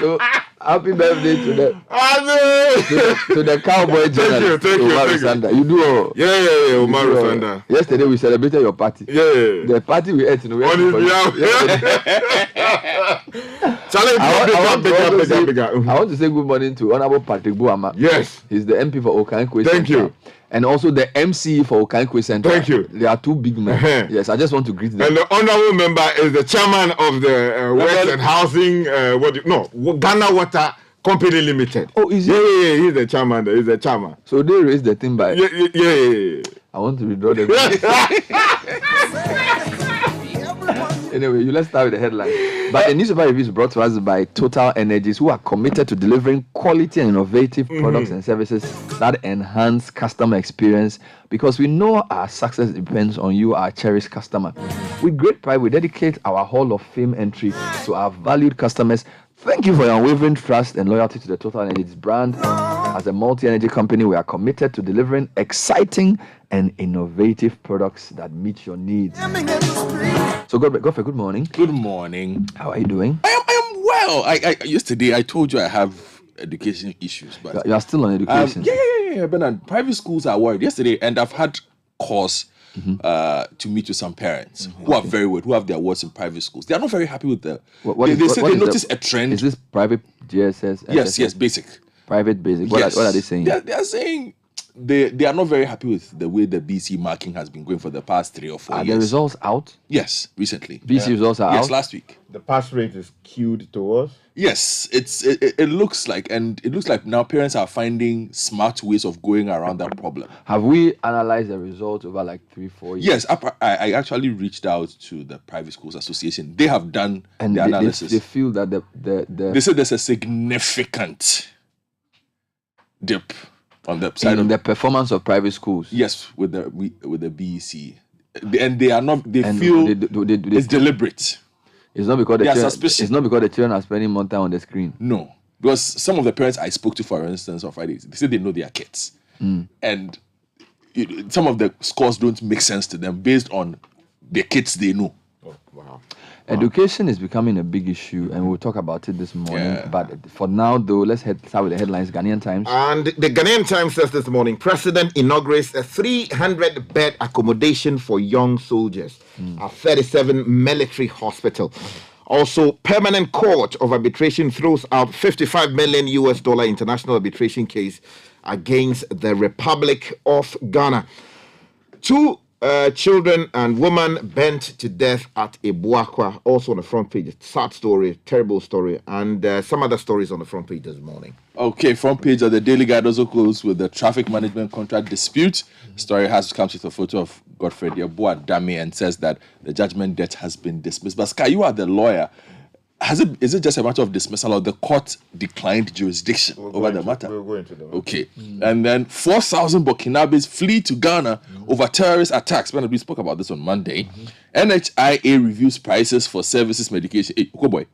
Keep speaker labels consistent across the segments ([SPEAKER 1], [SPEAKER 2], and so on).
[SPEAKER 1] So, happy birthday to the cowboy journalist.
[SPEAKER 2] Thank you.
[SPEAKER 1] You do all.
[SPEAKER 2] Yeah, Omar Sanda.
[SPEAKER 1] Yesterday we celebrated your party.
[SPEAKER 2] Yeah.
[SPEAKER 1] The party we ate in the
[SPEAKER 2] I
[SPEAKER 1] want to say good morning to Honorable Patrick Buama.
[SPEAKER 2] Yes.
[SPEAKER 1] He's the MP for Okankwe Central.
[SPEAKER 2] Thank you.
[SPEAKER 1] And also the MC for Okankwe Central.
[SPEAKER 2] Thank you.
[SPEAKER 1] They are two big men. Yes, I just want to greet them.
[SPEAKER 2] And the honorable member is the chairman of the West and Housing, Ghana Water Company Limited.
[SPEAKER 1] Oh, is he?
[SPEAKER 2] Yeah, he's the chairman.
[SPEAKER 1] So they raised the thing by...
[SPEAKER 2] Yeah.
[SPEAKER 1] I want to withdraw the Anyway, let's start with the headline. But the newspaper review is brought to us by Total Energies, who are committed to delivering quality and innovative products and services that enhance customer experience, because we know our success depends on you, our cherished customer. With great pride, we dedicate our Hall of Fame entry to our valued customers. Thank you for your unwavering trust and loyalty to the Total Energies brand. As a multi-energy company, we are committed to delivering exciting and innovative products that meet your needs. So, Godfrey, good morning.
[SPEAKER 3] Good morning.
[SPEAKER 1] How are you doing?
[SPEAKER 3] I am well. Yesterday I told you I have education issues, but
[SPEAKER 1] you are still on education.
[SPEAKER 3] Yeah. Bernard, private schools are worried. Yesterday, and I've had cause to meet with some parents who are very worried, who have their wards in private schools. They are not very happy with the. They say they notice a trend.
[SPEAKER 1] Is this private GSS?
[SPEAKER 3] Yes, basic.
[SPEAKER 1] Private basic. What are they saying?
[SPEAKER 3] They are saying they are not very happy with the way the BC marking has been going for the past 3 or 4 years.
[SPEAKER 1] Are the results out?
[SPEAKER 3] Yes, recently.
[SPEAKER 1] BC results are out?
[SPEAKER 3] Yes, last week.
[SPEAKER 2] The pass rate is skewed towards?
[SPEAKER 3] Yes, it looks like now parents are finding smart ways of going around that problem.
[SPEAKER 1] Have we analyzed the results over like 3-4 years?
[SPEAKER 3] Yes, I actually reached out to the Private Schools Association. They have done the analysis.
[SPEAKER 1] They feel that
[SPEAKER 3] they said there's a significant dip on the side of
[SPEAKER 1] the performance of private schools.
[SPEAKER 3] Yes, with the BEC, and they are not. They feel it's deliberate.
[SPEAKER 1] It's not because the children are spending more time on the screen.
[SPEAKER 3] No, because some of the parents I spoke to, for instance, on Fridays, they say they know their kids, and some of the scores don't make sense to them based on the kids they know.
[SPEAKER 2] Oh, wow.
[SPEAKER 1] Education is becoming a big issue, and we'll talk about it this morning. Yeah. But for now, though, let's start with the headlines. Ghanaian Times.
[SPEAKER 2] And the Ghanaian Times says this morning, President inaugurates a 300-bed accommodation for young soldiers at 37 military hospital. Also, Permanent Court of Arbitration throws out $55 million international arbitration case against the Republic of Ghana. 2 children and woman burnt to death at Ebuakwa, also on the front page. Sad story, terrible story, and some other stories on the front page this morning.
[SPEAKER 3] Okay, front page of the Daily Guide also closed with the traffic management contract dispute. Story comes with a photo of Godfrey Yeboah Dame and says that the judgment debt has been dismissed. But Sky, you are the lawyer. Is it just a matter of dismissal, or the court declined jurisdiction over the matter?
[SPEAKER 2] We'll go into that.
[SPEAKER 3] Okay. And then 4,000 Burkinabes flee to Ghana over terrorist attacks. When we spoke about this on Monday. NHIA reviews prices for services medication. Hey, boy.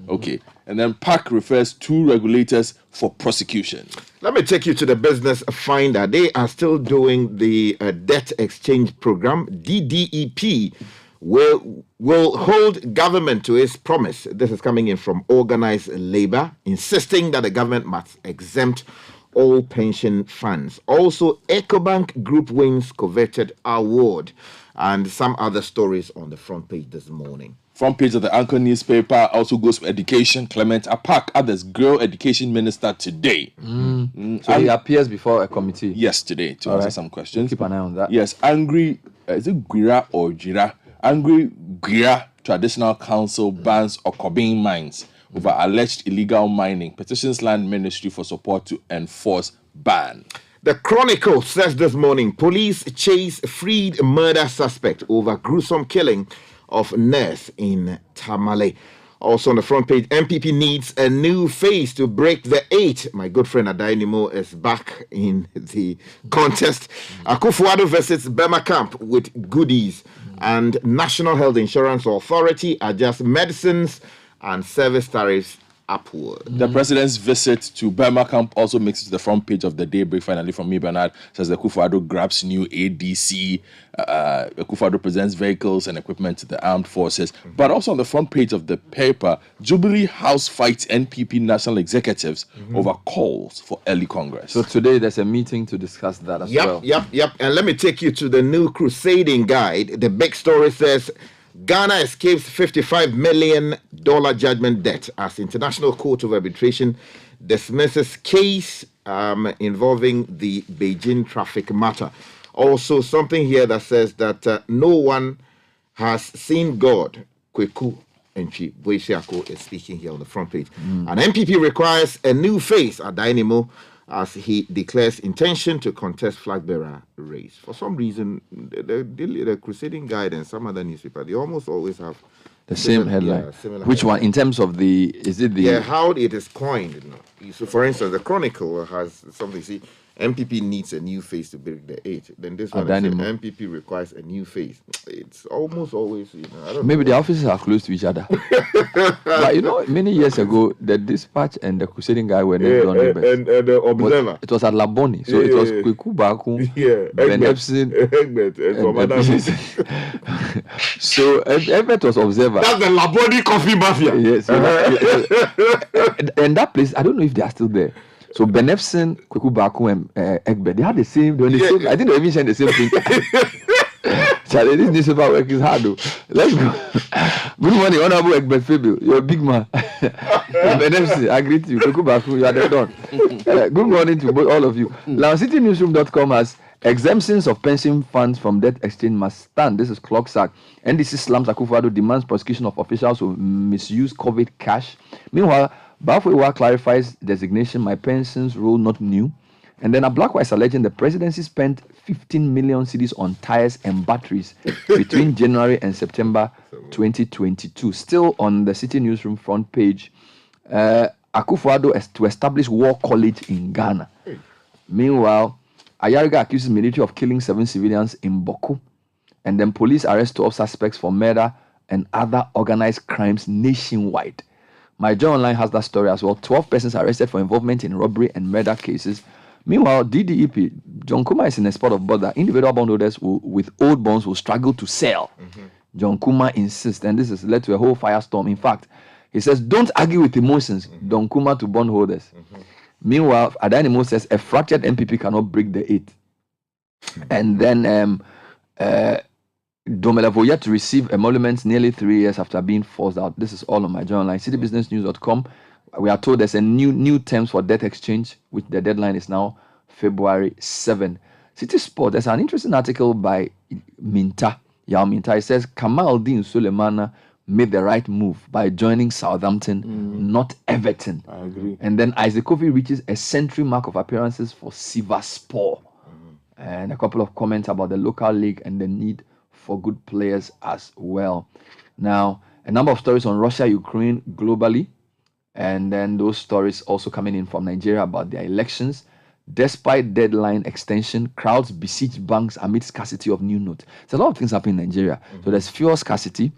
[SPEAKER 3] Okay. And then PAC refers 2 regulators for prosecution.
[SPEAKER 2] Let me take you to the Business Finder. They are still doing the debt exchange program. DDEP will hold government to its promise. This is coming in from organized labor, insisting that the government must exempt all pension funds. Also, EcoBank Group wins coveted award, and some other stories on the front page this morning.
[SPEAKER 3] Front page of the Anchor newspaper also goes for education. Clement Apak, others girl education minister today.
[SPEAKER 1] So he appears before a committee.
[SPEAKER 3] Yes, today to answer some questions.
[SPEAKER 1] Keep an eye on that.
[SPEAKER 3] Yes, angry. Is it Guira or Jira? Angry Guira Traditional Council bans Okobin mines over alleged illegal mining. Petitions Land Ministry for support to enforce ban.
[SPEAKER 2] The Chronicle says this morning, police chase freed murder suspect over gruesome killing of nurse in Tamale. Also on the front page, MPP needs a new face to break the 8. My good friend Adainimo is back in the contest. Akufo-Addo visits Bema Camp with goodies. And National Health Insurance Authority adjusts medicines and service tariffs upward.
[SPEAKER 3] The president's visit to Burma camp also makes it to the front page of the Daybreak. Finally, from me, Bernard, says the Akufo-Addo grabs new ADC. Akufo-Addo presents vehicles and equipment to the armed forces. But also on the front page of the paper, Jubilee House fights NPP national executives over calls for early Congress.
[SPEAKER 1] So today there's a meeting to discuss that as well.
[SPEAKER 2] Yep. And let me take you to the new crusading guide. The big story says Ghana escapes $55 million judgment debt as International Court of Arbitration dismisses case involving the Beijing traffic matter. Also, something here that says that no one has seen God. Kweku Entry Boisiako is speaking here on the front page. An MPP requires a new face at Dynamo as he declares intention to contest flag bearer race. For some reason, the Crusading Guide and some other newspaper, they almost always have
[SPEAKER 1] the same headline. Which
[SPEAKER 2] headline.
[SPEAKER 1] one? In terms of is it the...
[SPEAKER 2] Yeah, how it is coined. You know. So, for instance, the Chronicle has something, see, MPP needs a new face to break the 8. Then this one is MPP requires a new face. It's almost always, I don't know.
[SPEAKER 1] Maybe the offices are close to each other. But many years ago, the Dispatch and the Crusading Guy were next door neighbors.
[SPEAKER 2] And the Observer.
[SPEAKER 1] It was at Laboni. So it was Kweku Baku, Ben Epson,
[SPEAKER 2] Egbert, and some other
[SPEAKER 1] So Egbert was Observer.
[SPEAKER 2] That's the Laboni coffee mafia.
[SPEAKER 1] Yes. And that place, I don't know if they are still there. So Benefson, Kweku Baku, and Egbert, they had the same. Same. I think they even shared the same thing. Charlie, this newspaper work is hard though. Let's go. Good morning, Honorable Egbert Fabil. You're a big man. Benefson, I greet you. Kweku Baku, you are the don. Good morning to all of you. Now, CityNewsroom.com has exemptions of pension funds from debt exchange must stand. This is Clocksack. NDC slams Akufo-Addo demands prosecution of officials who misuse COVID cash. Meanwhile, Bafwewa clarifies designation, my pensions rule not new. And then a Blackwise is alleging the presidency spent 15 million cedis on tires and batteries between January and September 2022. Still on the City Newsroom front page, Akufo-Addo is to establish war college in Ghana. Meanwhile, Ayariga accuses military of killing 7 civilians in Boku. And then police arrest 12 suspects for murder and other organized crimes nationwide. My Joy Online has that story as well. 12 persons arrested for involvement in robbery and murder cases. Meanwhile, DDEP, John Kuma is in a spot of bother. Individual bondholders with old bonds will struggle to sell. John Kuma insists, and this has led to a whole firestorm. In fact, he says, don't argue with emotions, John Kuma to bondholders. Meanwhile, Adanimo says, a fractured MPP cannot break the 8. And then Domelevo yet to receive emoluments nearly 3 years after being forced out. This is all on my journal line. Citybusinessnews.com. We are told there's a new terms for debt exchange, which the deadline is now February 7. City Sport, there's an interesting article by Yao Minta. It says Kamal Din Sulemana made the right move by joining Southampton, not Everton.
[SPEAKER 3] I agree.
[SPEAKER 1] And then Isaac Kofi reaches a century mark of appearances for Sivasspor. And a couple of comments about the local league and the need for good players as well. Now, a number of stories on Russia, Ukraine globally, and then those stories also coming in from Nigeria about their elections. Despite deadline extension, crowds besiege banks amid scarcity of new notes. There's a lot of things happening in Nigeria. So there's fuel scarcity,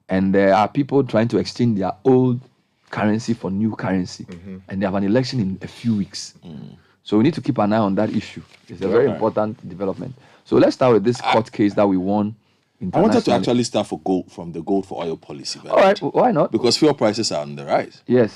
[SPEAKER 1] and there are people trying to exchange their old currency for new currency. And they have an election in a few weeks. So we need to keep an eye on that issue. It's a very important development. So let's start with this court case that we won.
[SPEAKER 3] I wanted to actually start from the gold for oil policy.
[SPEAKER 1] All right, why not?
[SPEAKER 3] Because fuel prices are on the rise.
[SPEAKER 1] Yes.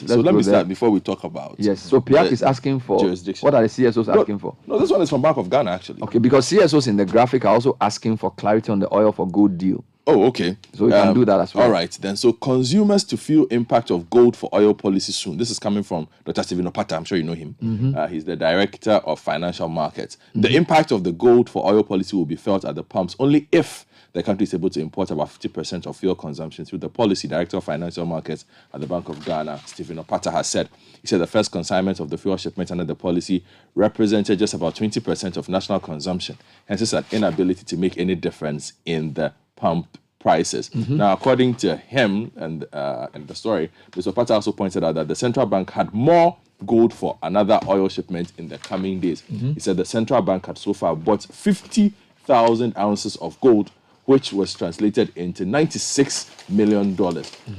[SPEAKER 3] So let me start before we talk about.
[SPEAKER 1] Yes. So PIAC is asking for jurisdiction. What are the CSOs asking for?
[SPEAKER 3] No, this one is from Bank of Ghana actually.
[SPEAKER 1] Okay, because CSOs in the graphic are also asking for clarity on the oil for gold deal.
[SPEAKER 3] Oh, okay.
[SPEAKER 1] So we can do that as well.
[SPEAKER 3] All right, then. So consumers to feel impact of gold for oil policy soon. This is coming from Dr. Stephen Opata. I'm sure you know him. He's the director of financial markets. The impact of the gold for oil policy will be felt at the pumps only if the country is able to import about 50% of fuel consumption through the policy. Director of financial markets at the Bank of Ghana, Stephen Opata, has said. He said the first consignment of the fuel shipment under the policy represented just about 20% of national consumption. Hence, it's an inability to make any difference in the pump prices. Now, according to him and the story, Mr. Opata also pointed out that the central bank had more gold for another oil shipment in the coming days. He said the central bank had so far bought 50,000 ounces of gold, which was translated into $96 million.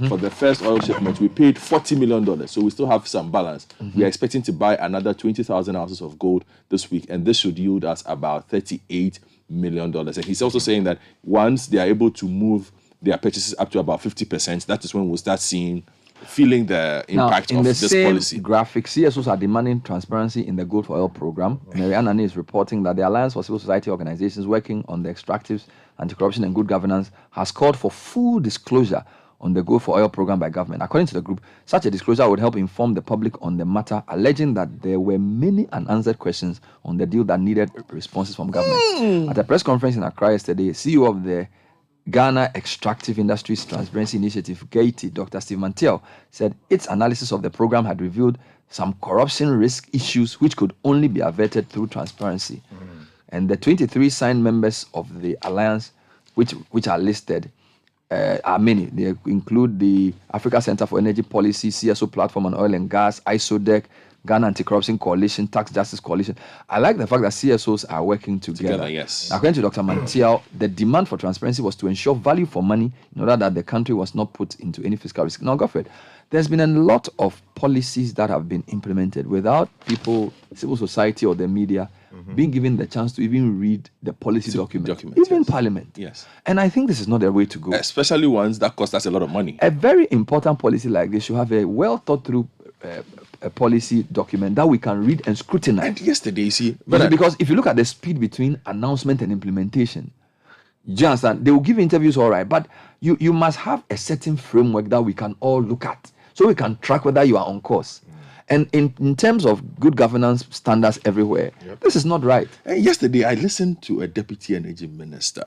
[SPEAKER 3] For the first oil shipment, we paid $40 million, so we still have some balance. We are expecting to buy another 20,000 ounces of gold this week, and this should yield us about $38 million. And he's also saying that once they are able to move their purchases up to about 50%, that is when we'll start feeling the impact of this policy.
[SPEAKER 1] In the same graphic, CSOs are demanding transparency in the Gold for Oil program. Mary Anani is reporting that the Alliance for Civil Society Organizations working on the extractives, anti-corruption and good governance has called for full disclosure on the Gold for Oil program by government. According to the group, such a disclosure would help inform the public on the matter, alleging that there were many unanswered questions on the deal that needed responses from government. At a press conference in Accra yesterday, CEO of the Ghana Extractive Industries Transparency Initiative, GAITI, Dr. Steve Mantiel, said its analysis of the program had revealed some corruption risk issues which could only be averted through transparency. And the 23 signed members of the alliance, which are listed, are many. They include the Africa Center for Energy Policy, CSO Platform on Oil and Gas, ISODEC, Ghana Anti-Corruption Coalition, Tax Justice Coalition. I like the fact that CSOs are working together.
[SPEAKER 3] Yes.
[SPEAKER 1] According to Dr. Mantiel, the demand for transparency was to ensure value for money in order that the country was not put into any fiscal risk. Now, Godfred, there's been a lot of policies that have been implemented without people, civil society or the media, being given the chance to even read the policy documents, even Parliament.
[SPEAKER 3] Yes.
[SPEAKER 1] And I think this is not the way to go.
[SPEAKER 3] Especially ones that cost us a lot of money.
[SPEAKER 1] A very important policy like this should have a well thought through a policy document that we can read and scrutinize.
[SPEAKER 3] And yesterday, you see,
[SPEAKER 1] because if you look at the speed between announcement and implementation, you understand, they will give interviews all right, but you must have a certain framework that we can all look at so we can track whether you are on course. And in terms of good governance standards everywhere, this is not right.
[SPEAKER 3] And yesterday, I listened to a deputy energy minister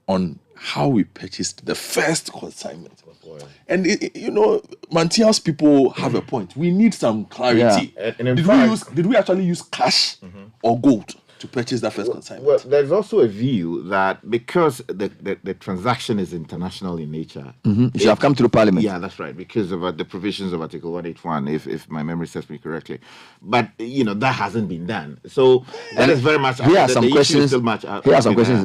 [SPEAKER 3] on how we purchased the first consignment. And, Mantiel's people have a point. We need some clarity.
[SPEAKER 2] Yeah. And
[SPEAKER 3] did we actually use cash or gold to purchase that first consignment?
[SPEAKER 2] Well, there's also a view that because the transaction is international in nature,
[SPEAKER 1] it should have come through Parliament.
[SPEAKER 2] Yeah, that's right, because of the provisions of Article 181, if my memory serves me correctly. But, that hasn't been done. So that is very much...
[SPEAKER 1] Here are some questions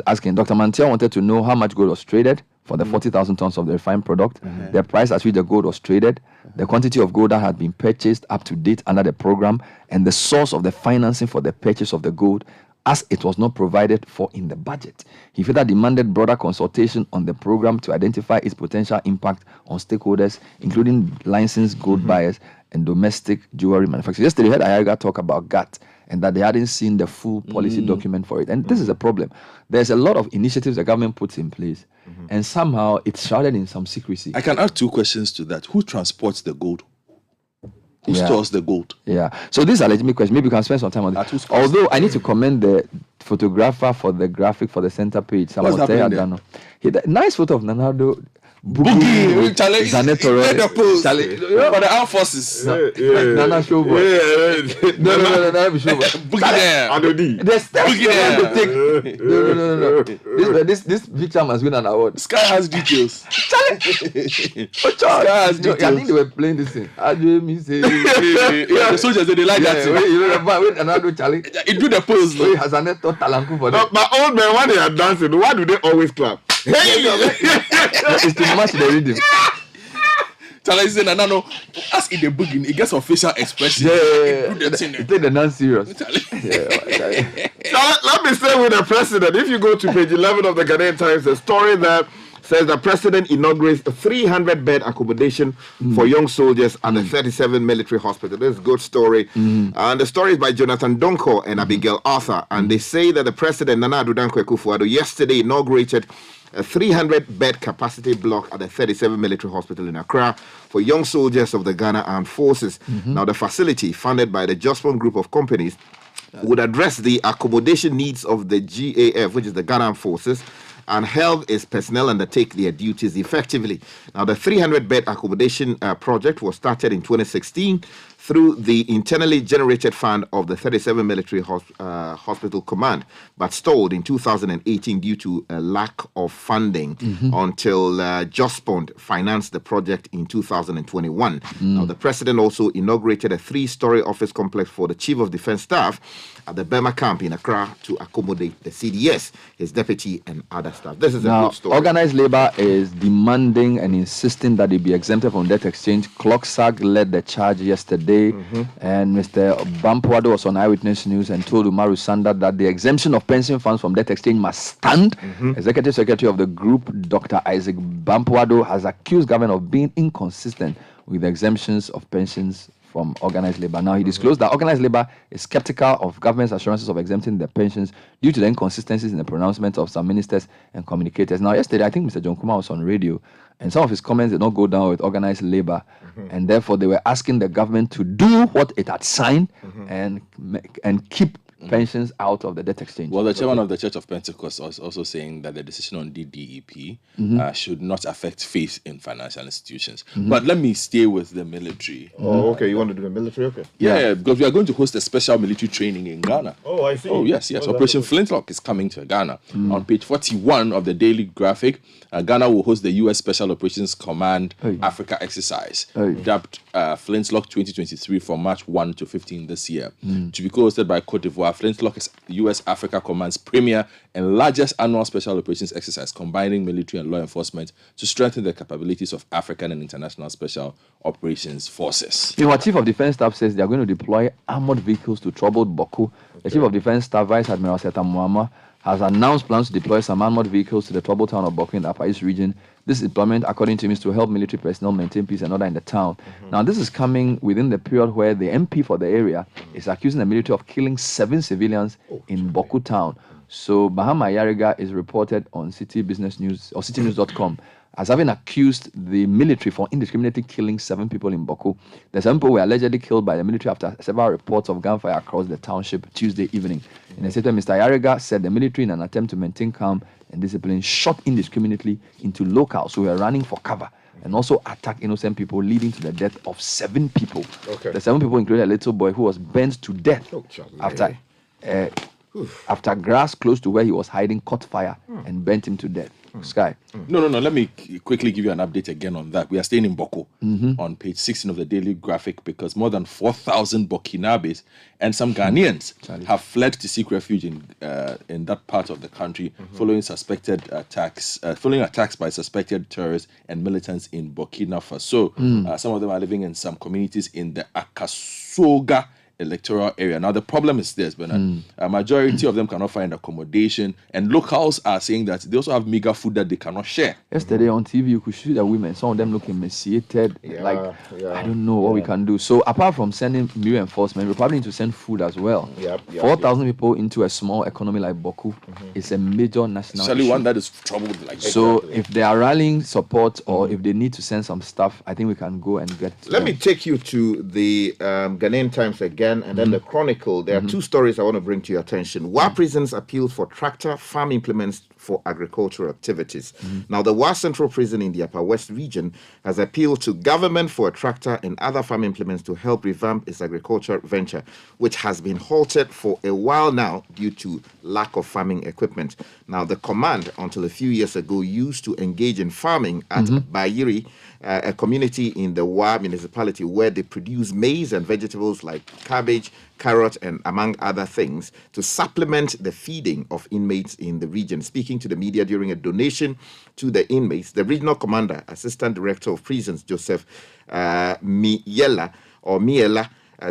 [SPEAKER 1] asking. Dr. Mantiel wanted to know how much gold was traded for the 40,000 tons of the refined product, the price at which the gold was traded, the quantity of gold that had been purchased up to date under the program, and the source of the financing for the purchase of the gold, as it was not provided for in the budget. He further demanded broader consultation on the program to identify its potential impact on stakeholders, including licensed gold buyers and domestic jewelry manufacturers. Yesterday, we heard Ayaga talk about GATT and that they hadn't seen the full policy document for it. And this is a problem. There's a lot of initiatives the government puts in place, and somehow it's shrouded in some secrecy.
[SPEAKER 3] I can add two questions to that. Who transports the gold? Who stores the gold?
[SPEAKER 1] Yeah. So these are legitimate questions. Maybe we can spend some time on this. Although I need to commend the photographer for the graphic for the center page.
[SPEAKER 3] What's happening there?
[SPEAKER 1] Nice photo of Nanado.
[SPEAKER 3] Boogie,
[SPEAKER 1] Challenge
[SPEAKER 3] for the armed forces.
[SPEAKER 1] Nana Showboy. No, Boogie there.
[SPEAKER 3] Adodi.
[SPEAKER 1] The steps they take. No. This picture must win an award.
[SPEAKER 3] Sky has details.
[SPEAKER 1] Sky has details. I think they were playing this thing.
[SPEAKER 3] The soldiers they like that thing.
[SPEAKER 1] Wait, another challenge.
[SPEAKER 3] It do the pose.
[SPEAKER 1] He has an talanku for that.
[SPEAKER 2] But old men, when they are dancing, why do they always clap? Hey!
[SPEAKER 1] It's to match the rhythm.
[SPEAKER 3] Charlie said, no. As in the boogie, it gets official expression.
[SPEAKER 1] Take the non-serious.
[SPEAKER 2] So let me stay with the president. If you go to page 11 of the Ghanaian Times, the story that says the president inaugurates a 300-bed accommodation for young soldiers at the 37 military hospital. This is a good story. And the story is by Jonathan Donko and Abigail Arthur. And they say that the president, Nana Addo Dankwa Akufo-Addo, yesterday inaugurated a 300-bed capacity block at the 37 military hospital in Accra for young soldiers of the Ghana Armed Forces. Now, the facility, funded by the Jospon Group of Companies, would address the accommodation needs of the GAF, which is the Ghana Armed Forces, and help its personnel undertake their duties effectively. Now, the 300-bed accommodation project was started in 2016 through the internally generated fund of the 37 Military Hospital Command, but stalled in 2018 due to a lack of funding until Jospond financed the project in 2021. Now, the president also inaugurated a 3-story office complex for the Chief of Defense Staff at the Burma camp in Accra to accommodate the CDS, his deputy, and other staff. This is a good story.
[SPEAKER 1] Organized labor is demanding and insisting that they be exempted from debt exchange. Clocksag led the charge yesterday, and Mr. Bampuado was on Eyewitness News and told Umaru Sanda that the exemption of pension funds from debt exchange must stand. Executive Secretary of the group, Dr. Isaac Bampuado, has accused government of being inconsistent with the exemptions of pensions from organized labor. Now, he disclosed that organized labor is skeptical of government's assurances of exempting their pensions due to the inconsistencies in the pronouncements of some ministers and communicators. Now, yesterday, I think Mr. John Kuma was on radio, and some of his comments did not go down with organized labor, and therefore they were asking the government to do what it had signed and keep pensions out of the debt exchange.
[SPEAKER 3] Well, the chairman of the Church of Pentecost was also saying that the decision on DDEP should not affect faith in financial institutions. But let me stay with the military.
[SPEAKER 2] Oh, okay. You want to do the military? Okay.
[SPEAKER 3] Yeah, because we are going to host a special military training in Ghana.
[SPEAKER 2] Oh, I see.
[SPEAKER 3] Oh, yes. Operation Flintlock is coming to Ghana. On page 41 of the Daily Graphic, Ghana will host the U.S. Special Operations Command Africa exercise, dubbed Flintlock 2023 from March 1 to 15 this year, to be hosted by Cote d'Ivoire. Flintlock is U.S. Africa Command's premier and largest annual special operations exercise, combining military and law enforcement to strengthen the capabilities of African and international special operations forces.
[SPEAKER 1] Our Chief of Defense Staff says they are going to deploy armored vehicles to troubled Boko. The Chief of Defense Staff, Vice Admiral Seta Muama, has announced plans to deploy some armored vehicles to the troubled town of Boko in the Upper East region. This deployment, according to him, is to help military personnel maintain peace and order in the town. Now, this is coming within the period where the MP for the area is accusing the military of killing 7 civilians in Boko town. So, Bahama Yariga is reported on Citi Business News or CitiNews.com as having accused the military for indiscriminately killing 7 people in Boko. The 7 people were allegedly killed by the military after several reports of gunfire across the township Tuesday evening. In a statement, Mr. Yariga said the military, in an attempt to maintain calm and discipline, shot indiscriminately into locals who were running for cover and also attacked innocent people, leading to the death of 7 people. The 7 people included a little boy who was burnt to death after grass close to where he was hiding caught fire and burnt him to death. Sky.
[SPEAKER 3] No. Let me quickly give you an update again on that. We are staying in Boko on page 16 of the Daily Graphic because more than 4,000 Burkinabes and some Ghanaians have fled to seek refuge in that part of the country following attacks by suspected terrorists and militants in Burkina Faso. Some of them are living in some communities in the Akasoga electoral area. Now, the problem is this, Bernard. A majority of them cannot find accommodation, and locals are saying that they also have meager food that they cannot share.
[SPEAKER 1] Yesterday on TV, you could see the women, some of them looking emaciated. I don't know what we can do. So, apart from sending new enforcement, we're probably need to send food as well. 4,000 people into a small economy like Boku is a major national
[SPEAKER 3] Especially
[SPEAKER 1] issue.
[SPEAKER 3] One that is troubled like
[SPEAKER 1] So, if they are rallying support or if they need to send some stuff, I think we can go and get
[SPEAKER 2] Let me take you to the Ghanaian Times again, and then the Chronicle. There are 2 stories I want to bring to your attention. WA prisons appeal for tractor farm implements for agricultural activities. Now, the WA Central Prison in the Upper West region has appealed to government for a tractor and other farm implements to help revamp its agricultural venture, which has been halted for a while now due to lack of farming equipment. Now, the command, until a few years ago, used to engage in farming at Bayiri, a community in the WA municipality where they produce maize and vegetables like cabbage, carrot, and among other things to supplement the feeding of inmates in the region. Speaking to the media during a donation to the inmates, the regional commander, Assistant Director of Prisons, Joseph Miela,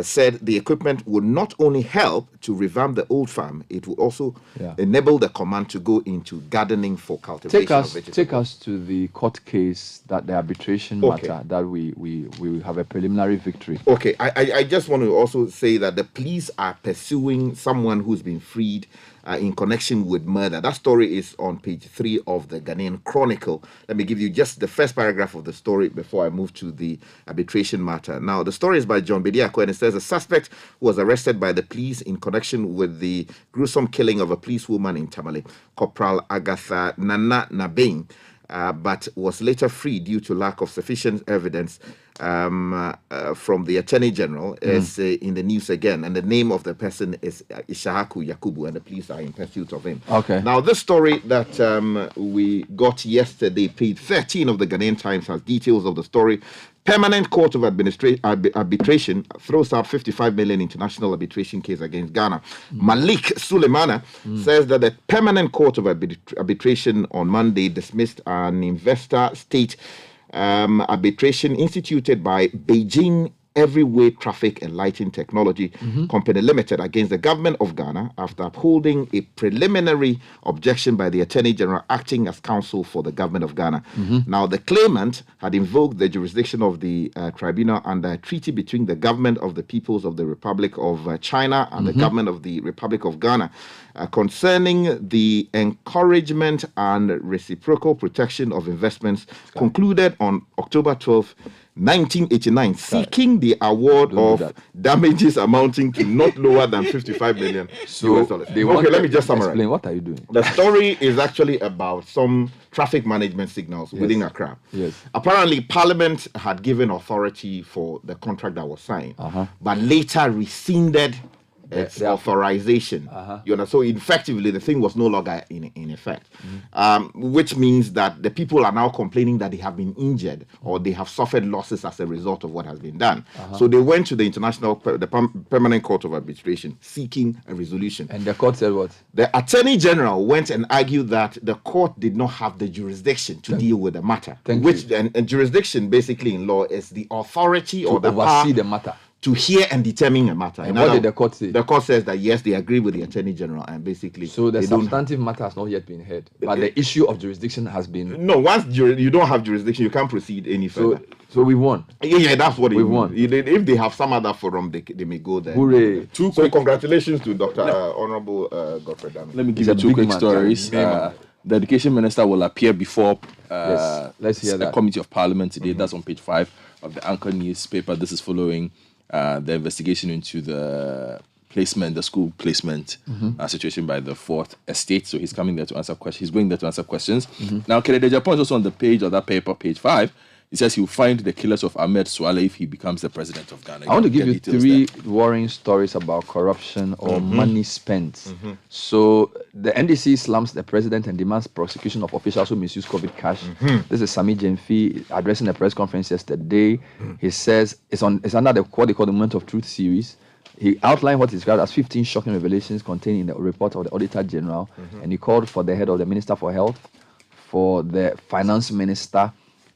[SPEAKER 2] said the equipment would not only help to revamp the old farm, it will also enable the command to go into gardening for cultivation of vegetables.
[SPEAKER 1] Take us to the court case, that the arbitration matter, that we have a preliminary victory.
[SPEAKER 2] Okay, I just want to also say that the police are pursuing someone who's been freed in connection with murder. That story is on page 3 of the Ghanaian Chronicle. Let me give you just the first paragraph of the story before I move to the arbitration matter. Now, the story is by John Bediako, and it says a suspect was arrested by the police in connection with the gruesome killing of a policewoman in Tamale, Corporal Agatha Nana Nabing. but was later freed due to lack of sufficient evidence from the Attorney General, is in the news again. And the name of the person is Ishahaku Yakubu, and the police are in pursuit of him.
[SPEAKER 1] Okay.
[SPEAKER 2] Now, this story that we got yesterday, page 13 of the Ghanaian Times, has details of the story. Permanent Court of Arbitration throws out 55 million international arbitration case against Ghana. Malik Suleimana says that the Permanent Court of Arbitration on Monday dismissed an investor state arbitration instituted by Beijing Everyway Traffic and Lighting Technology Company Limited against the government of Ghana after upholding a preliminary objection by the Attorney General acting as counsel for the government of Ghana. Now, the claimant had invoked the jurisdiction of the tribunal under a treaty between the government of the Peoples of the Republic of China and the government of the Republic of Ghana concerning the encouragement and reciprocal protection of investments concluded on October 12, 1989, seeking the award of damages amounting to not lower than 55 million US dollars. Let me just summarize.
[SPEAKER 1] Explain, what are you doing?
[SPEAKER 2] The story is actually about some traffic management signals within Accra.
[SPEAKER 1] Yes.
[SPEAKER 2] Apparently, Parliament had given authority for the contract that was signed, but later rescinded its authorization. You know, so effectively the thing was no longer in effect, which means that the people are now complaining that they have been injured or they have suffered losses as a result of what has been done. So they went to the Permanent Court of Arbitration seeking a resolution.
[SPEAKER 1] And the court said what?
[SPEAKER 2] The Attorney General went and argued that the court did not have the jurisdiction to deal with the matter. And jurisdiction basically in law is the authority or the
[SPEAKER 1] oversee
[SPEAKER 2] power
[SPEAKER 1] the matter
[SPEAKER 2] to hear and determine a matter.
[SPEAKER 1] And what did the court say?
[SPEAKER 2] The court says that yes, they agree with the Attorney General, and basically
[SPEAKER 1] so the substantive matter has not yet been heard, but the issue of jurisdiction has been.
[SPEAKER 2] No, once you don't have jurisdiction, you can't proceed any further.
[SPEAKER 1] So we won.
[SPEAKER 2] Yeah, that's what
[SPEAKER 1] we won.
[SPEAKER 2] If they have some other forum, they may go there.
[SPEAKER 1] Hooray!
[SPEAKER 2] So congratulations to Dr. Honorable Godfrey Dami.
[SPEAKER 3] Let me give you two quick stories. The Education Minister will appear before
[SPEAKER 1] let's hear that.
[SPEAKER 3] Committee of Parliament today. That's on page 5 of the Anchor newspaper. This is following the investigation into the school placement situation by the Fourth Estate. So he's coming there to answer questions. He's going there to answer questions. Now, Kennedy Japan is also on the page of that paper, page 5. He says he'll find the killers of Ahmed Suale if he becomes the president of Ghana.
[SPEAKER 1] I want to give you 3 worrying stories about corruption or money spent. So the NDC slams the president and demands prosecution of officials who misuse COVID cash. This is Sami Jemfi addressing a press conference yesterday. He says it's under what they call the Moment of Truth series. He outlined what he described as 15 shocking revelations contained in the report of the Auditor General, and he called for the head of the Minister for Health, for the Finance Minister,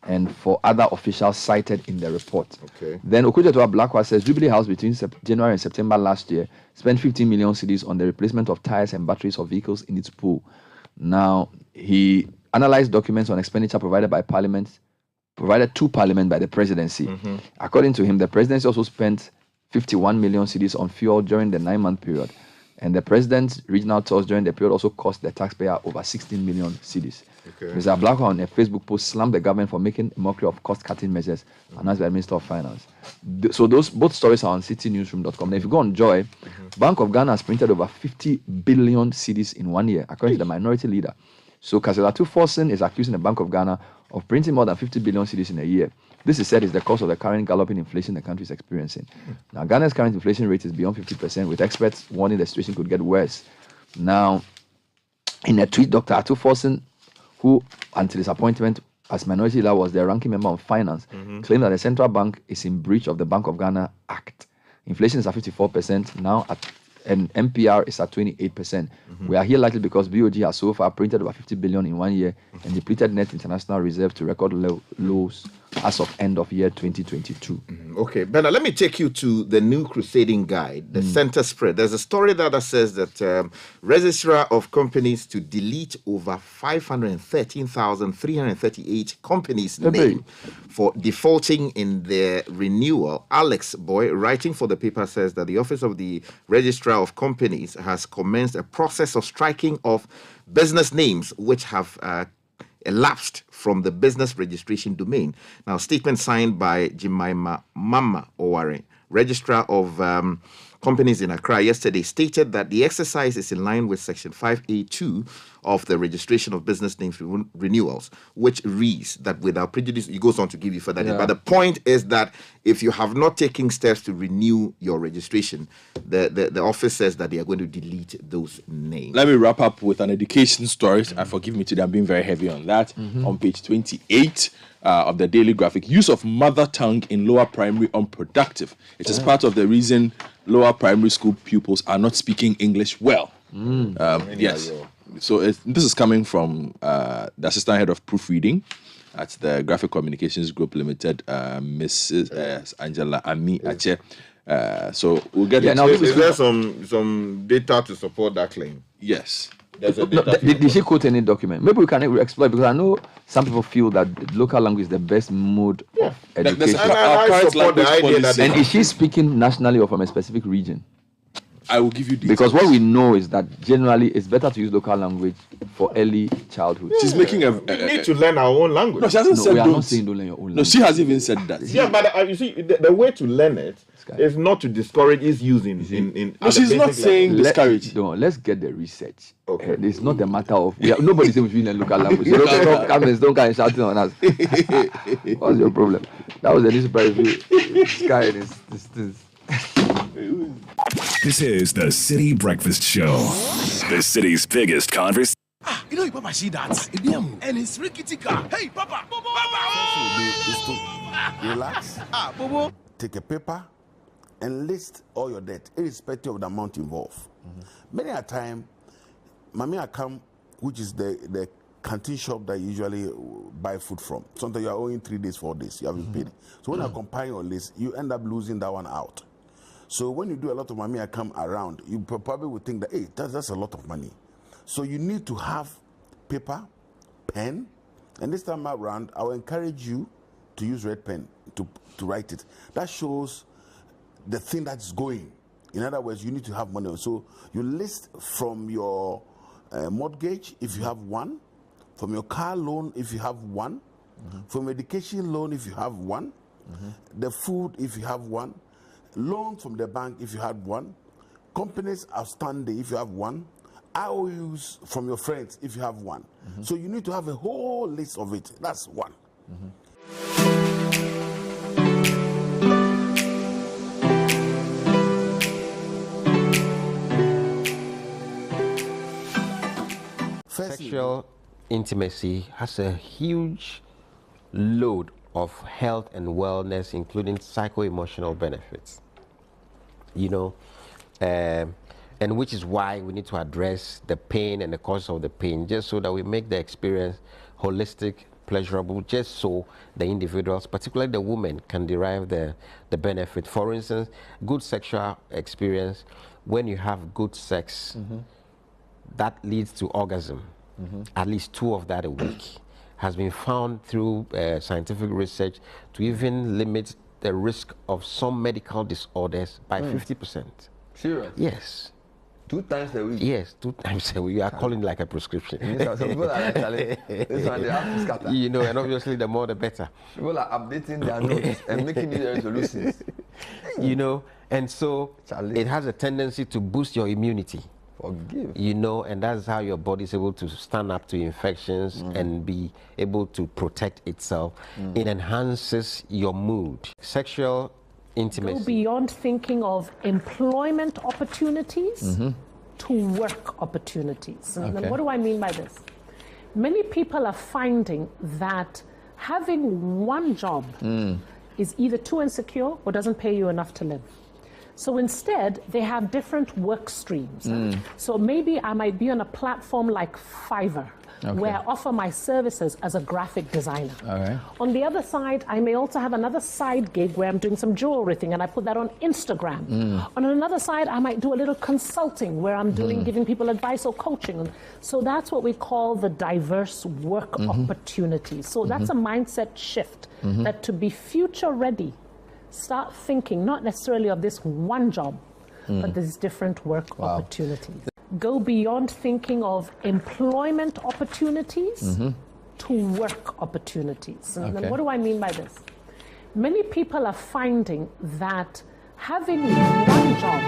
[SPEAKER 1] and for other officials cited in the report. Then Okujetua Blackwell says Jubilee House between January and September last year spent 15 million cedis on the replacement of tires and batteries of vehicles in its pool. Now, he analyzed documents on expenditure provided to Parliament by the presidency. According to him, the presidency also spent 51 million cedis on fuel during the 9-month period. And the president's regional tours during the period also cost the taxpayer over 16 million cedis. Mr. Blackwell on a Facebook post slammed the government for making a mockery of cost-cutting measures announced by the Minister of Finance. So both stories are on citynewsroom.com. Now, if you go on Joy, Bank of Ghana has printed over 50 billion cedis in 1 year, according to the minority leader. So Kaselatu Forsen is accusing the Bank of Ghana of printing more than 50 billion cedis in a year. This is said is the cause of the current galloping inflation the country is experiencing. Now, Ghana's current inflation rate is beyond 50%, with experts warning the situation could get worse. Now, in a tweet, Dr. Atu Forsen, who until his appointment as minority leader was the ranking member of finance, claimed that the central bank is in breach of the Bank of Ghana Act. Inflation is at 54% now, and MPR is at 28%. We are here likely because BOG has so far printed over 50 billion in 1 year and depleted net international reserve to record lows as of end of year 2022.
[SPEAKER 2] Okay, Bernard, let me take you to the new crusading guide, the center spread. There's a story that says that registrar of companies to delete over 513,338 companies' name for defaulting in their renewal. Alex Boy, writing for the paper, says that the Office of the Registrar of Companies has commenced a process of striking off business names which have elapsed from the business registration domain. Now, statement signed by Jemima Mama Oware, Registrar of Companies in Accra yesterday stated that the exercise is in line with Section 5A2 of the Registration of Business Names Renewals, which reads that without prejudice, it goes on to give you further. But the point is that if you have not taken steps to renew your registration, the office says that they are going to delete those names.
[SPEAKER 3] Let me wrap up with an education story. Forgive me today, I'm being very heavy on that. On page 28 of the Daily Graphic, use of mother tongue in lower primary unproductive. It is part of the reason lower primary school pupils are not speaking English well. Yes. So this is coming from the assistant head of proofreading at the Graphic Communications Group Limited, Mrs. Angela Ami Ache. So we'll get into it.
[SPEAKER 2] Is there some data to support that claim?
[SPEAKER 3] Yes.
[SPEAKER 1] Did she quote any document? Maybe we can explore, because I know some people feel that local language is the best mode of education.
[SPEAKER 2] I support the idea that.
[SPEAKER 1] And is she speaking nationally or from a specific region?
[SPEAKER 3] I will give you details.
[SPEAKER 1] Because what we know is that generally it's better to use local language for early childhood.
[SPEAKER 3] She's making
[SPEAKER 2] we need to learn our own language.
[SPEAKER 3] No, she hasn't said
[SPEAKER 1] we are
[SPEAKER 3] don't.
[SPEAKER 1] not saying don't learn your own language.
[SPEAKER 3] No, she hasn't even said that.
[SPEAKER 2] Yeah, but you see, the way to learn it is not to discourage its use in
[SPEAKER 3] No, she's not saying discourage.
[SPEAKER 1] Let's get the research.
[SPEAKER 2] Okay.
[SPEAKER 1] It's not a matter of nobody's saying we should learn local language. So don't come and shouting on us. What's your problem? That was a newspaper review. Sky and this.
[SPEAKER 4] This is the Citi Breakfast Show, the city's biggest conversation.
[SPEAKER 5] You know, Papa, see that? And it's rickety car. Hey, Papa!
[SPEAKER 6] Relax.
[SPEAKER 5] Bobo.
[SPEAKER 6] Take a paper and list all your debt, irrespective of the amount involved. Many a time, Mami Akam, which is the canteen shop that you usually buy food from, sometimes you are owing 3 days, 4 days, you haven't paid. So when you compile your list, you end up losing that one out. So when you do a lot of Mami Akam around, you probably would think that, hey, that's a lot of money. So you need to have paper, pen, and this time around, I will encourage you to use red pen to write it. That shows the thing that's going. In other words, you need to have money. So you list from your mortgage, if you have one, from your car loan, if you have one, from education loan, if you have one, the food, if you have one, loan from the bank, if you had one, companies outstanding, if you have one, IOUs from your friends, if you have one. So you need to have a whole list of it. That's one.
[SPEAKER 7] Sexual intimacy has a huge load of health and wellness, including psycho-emotional benefits. And which is why we need to address the pain and the cause of the pain, just so that we make the experience holistic, pleasurable, just so the individuals, particularly the women, can derive the benefit. For instance, good sexual experience, when you have good sex, that leads to orgasm, at least 2 of that a week, has been found through scientific research to even limit the risk of some medical disorders by 50%.
[SPEAKER 1] Serious?
[SPEAKER 7] Yes.
[SPEAKER 1] 2 times a week?
[SPEAKER 7] Yes, 2 times a week. You are calling like a prescription.
[SPEAKER 1] Some people are actually, this one they have to scatter.
[SPEAKER 7] And obviously the more the better.
[SPEAKER 1] People are updating their notes and making new resolutions.
[SPEAKER 7] And so it has a tendency to boost your immunity.
[SPEAKER 1] Forgive.
[SPEAKER 7] And that's how your body is able to stand up to infections and be able to protect itself. It enhances your mood. Sexual intimacy.
[SPEAKER 8] Go beyond thinking of employment opportunities to work opportunities. And what do I mean by this? Many people are finding that having one job is either too insecure or doesn't pay you enough to live. So instead, they have different work streams. So maybe I might be on a platform like Fiverr, where I offer my services as a graphic designer. On the other side, I may also have another side gig where I'm doing some jewelry thing and I put that on Instagram. On another side, I might do a little consulting where I'm giving people advice or coaching. So that's what we call the diverse work opportunities. So that's a mindset shift, that to be future ready, start thinking not necessarily of this one job, but these different work opportunities. Go beyond thinking of employment opportunities to work opportunities. And what do I mean by this? Many people are finding that having one job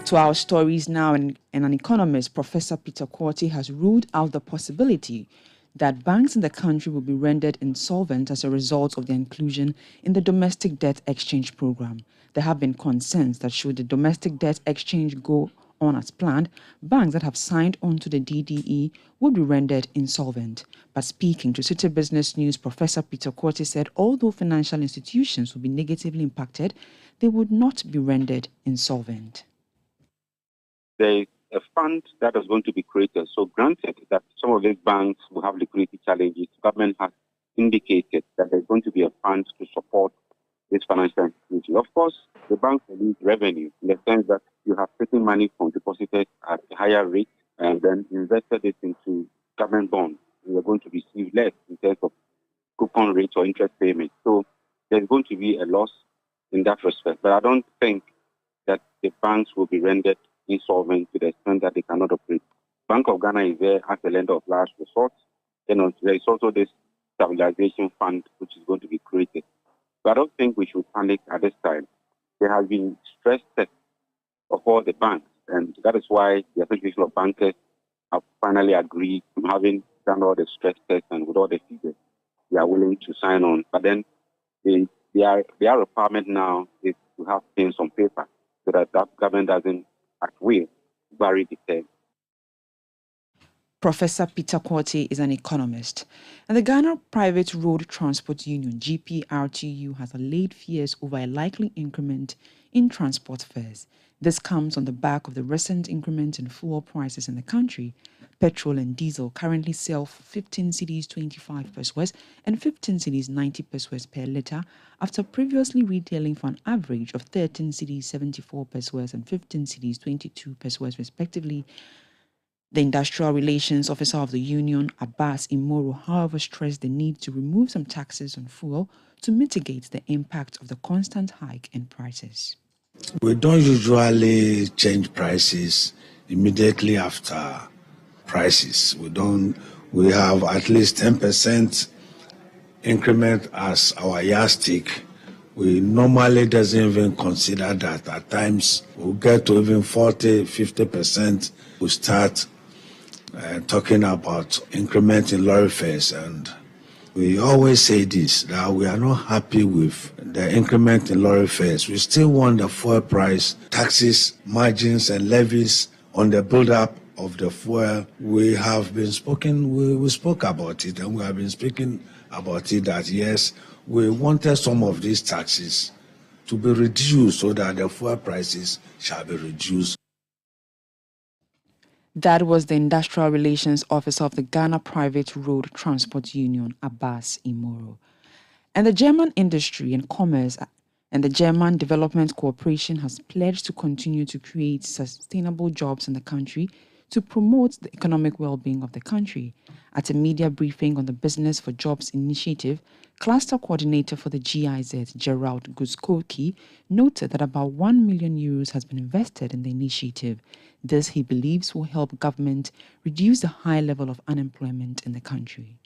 [SPEAKER 9] To our stories now, and an economist, Professor Peter Quartey, has ruled out the possibility that banks in the country will be rendered insolvent as a result of their inclusion in the domestic debt exchange program. There have been concerns that should the domestic debt exchange go on as planned, banks that have signed on to the DDE would be rendered insolvent. But speaking to Citi Business News, Professor Peter Quartey said although financial institutions will be negatively impacted, they would not be rendered insolvent.
[SPEAKER 10] There is a fund that is going to be created. So granted that some of these banks will have liquidity challenges, the government has indicated that there's going to be a fund to support this financial institution. Of course, the banks will need revenue in the sense that you have taken money from depositors at a higher rate and then invested it into government bonds. You are going to receive less in terms of coupon rates or interest payments. So there's going to be a loss in that respect. But I don't think that the banks will be rendered insolvent to the extent that they cannot operate. Bank of Ghana is there as a lender of last resort. Then there is also this stabilization fund which is going to be created. But I don't think we should panic at this time. There has been stress tests of all the banks, and that is why the Association of Bankers have finally agreed, having done all the stress tests and with all the figures, they are willing to sign on. But then their requirement now is to have things on paper so that that government doesn't at will vary the term.
[SPEAKER 9] Professor Peter Quartey is an economist. And the Ghana Private Road Transport Union, GPRTU, has allayed fears over a likely increment in transport fares. This comes on the back of the recent increment in fuel prices in the country. Petrol and diesel currently sell for 15 cedis 25 pesos and 15 cedis 90 pesos per litre, after previously retailing for an average of 13 cedis 74 pesos and 15 cedis 22 pesos respectively. The Industrial Relations Officer of the Union, Abbas Imoro, however, stressed the need to remove some taxes on fuel to mitigate the impact of the constant hike in prices.
[SPEAKER 11] We don't usually change prices immediately after prices. We have at least 10% increment as our yardstick. We normally doesn't even consider that. At times, we'll get to even 40, 50%. We start talking about increment in lorry fares, and we always say this, that we are not happy with the increment in lorry fares. We still want the fuel price, taxes, margins, and levies on the build-up of the fuel. We have been we spoke about it, and we have been speaking about it that yes, we wanted some of these taxes to be reduced so that the fuel prices shall be reduced.
[SPEAKER 9] That was the Industrial Relations Officer of the Ghana Private Road Transport Union, Abbas Imoro. And the German Industry and Commerce and the German Development Corporation has pledged to continue to create sustainable jobs in the country to promote the economic well-being of the country. At a media briefing on the Business for Jobs initiative, Cluster Coordinator for the GIZ, Gerald Guskoki, noted that about €1 million has been invested in the initiative. This, he believes, will help government reduce the high level of unemployment in the country.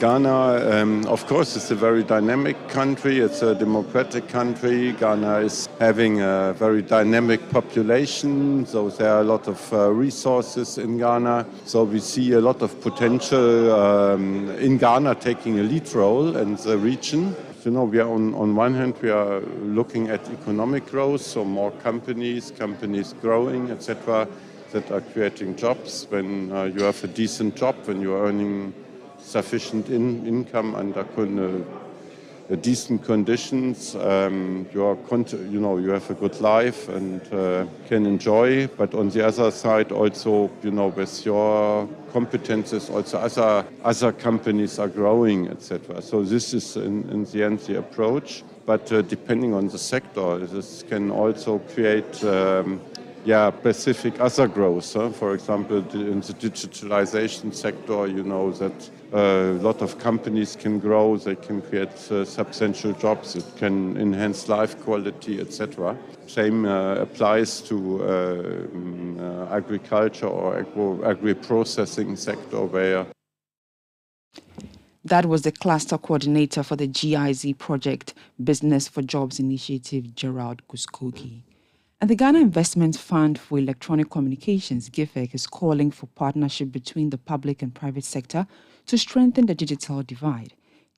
[SPEAKER 12] Ghana, of course, is a very dynamic country. It's a democratic country. Ghana is having a very dynamic population, so there are a lot of resources in Ghana. So we see a lot of potential in Ghana taking a lead role in the region. You know, we are on one hand, we are looking at economic growth, so more companies growing, etc., that are creating jobs. When you have a decent job, when you are earning sufficient income under decent conditions, you have a good life and can enjoy. But on the other side, also, with your competences, also other companies are growing, etc. So this is in the end the approach. But depending on the sector, this can also create specific other growth. For example, in the digitalization sector, you know that a lot of companies can grow, they can create substantial jobs, it can enhance life quality, etc. Same applies to agriculture or agri-processing sector where...
[SPEAKER 9] That was the Cluster Coordinator for the GIZ project, Business for Jobs initiative, Gerald Guskoki. And the Ghana Investment Fund for Electronic Communications, GIFEC, is calling for partnership between the public and private sector to strengthen the digital divide.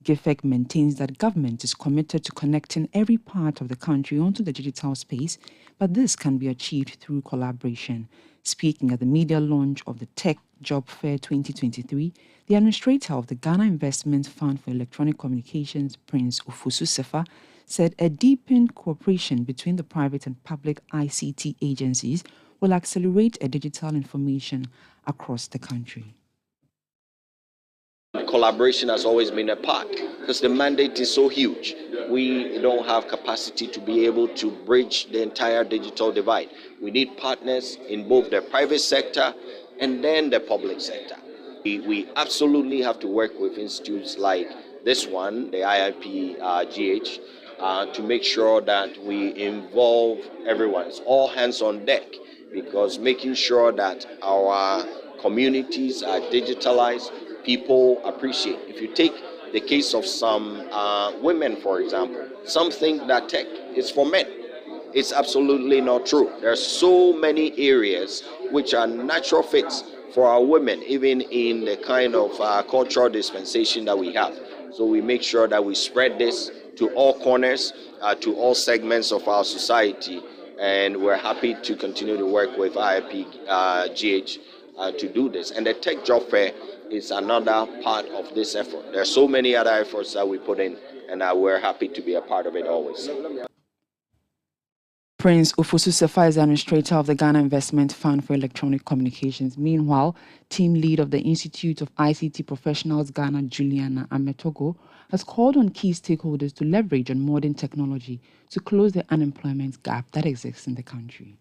[SPEAKER 9] GIFEC maintains that government is committed to connecting every part of the country onto the digital space, but this can be achieved through collaboration. Speaking at the media launch of the Tech Job Fair 2023, the administrator of the Ghana Investment Fund for Electronic Communications, Prince Ofosu Sefa, said a deepened cooperation between the private and public ICT agencies will accelerate a digital information across the country.
[SPEAKER 13] Collaboration has always been a part because the mandate is so huge. We don't have capacity to be able to bridge the entire digital divide. We need partners in both the private sector and then the public sector. We absolutely have to work with institutes like this one, the IIP-GH, to make sure that we involve everyone. It's all hands on deck, because making sure that our communities are digitalized, people appreciate. If you take the case of some women, for example, some think that tech is for men. It's absolutely not true. There are so many areas which are natural fits for our women, even in the kind of cultural dispensation that we have. So we make sure that we spread this to all corners, to all segments of our society, and we're happy to continue to work with IIP-GH to do this. And the Tech Job Fair is another part of this effort. There are so many other efforts that we put in, and we're happy to be a part of it always.
[SPEAKER 9] Prince Ofosu Sefa is the administrator of the Ghana Investment Fund for Electronic Communications. Meanwhile, team lead of the Institute of ICT Professionals Ghana, Juliana Ametogo, has called on key stakeholders to leverage on modern technology to close the unemployment gap that exists in the country.